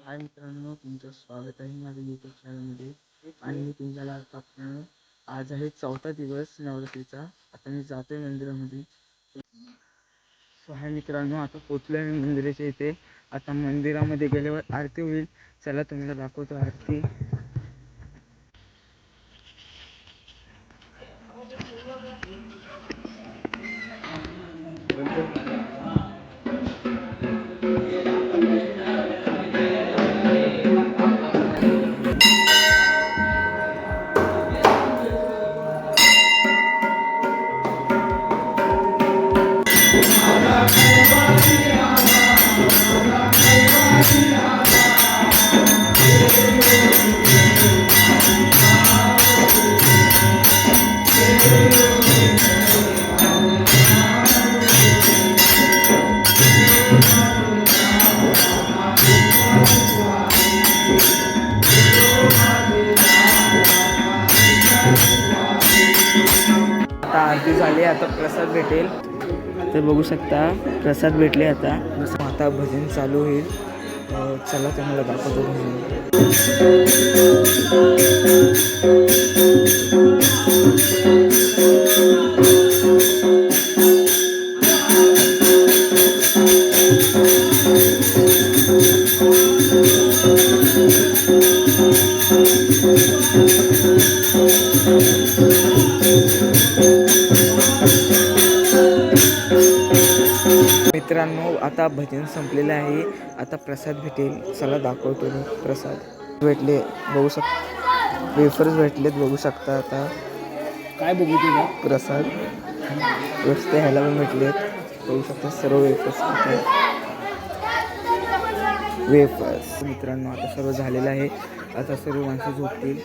हाय मित्रांनो, तुमचं स्वागत आहे माझ्या यूट्यूब चॅनलमध्ये. आणि मी तुम्हाला आता आज आहे 4था दिवस नवरात्रीचा. आता मी जातोय मंदिरामध्ये. सो हाय मित्रांनो, आता पोचलोय मी मंदिराच्या इथे. आता मंदिरामध्ये गेल्यावर आरती होईल. चला तुम्हाला दाखवतो आरती. आता आरती झाली, आता प्रसाद भेटेल. तर बघू शकता प्रसाद भेटले. आता भजन चालू होईल. चला तुम्हाला दाखवतो भजन. मित्रांनो, आता भजन संपलेलं आहे. आता प्रसाद भेटेल. चला दाखवतो मी. प्रसाद भेटले, बघू शकता. वेफर्स भेटलेत, बघू शकता. आता काय बघू तुला प्रसाद रस्ते ह्याला पण भेटलेत, बघू शकता. सर्व वेफर्स मित्रांनो, आता सर्व झालेलं आहे. आता सर्व माणसं झोपतील.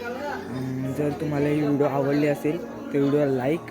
जर तुम्हाला ही व्हिडिओ आवडली असेल तर व्हिडिओला लाईक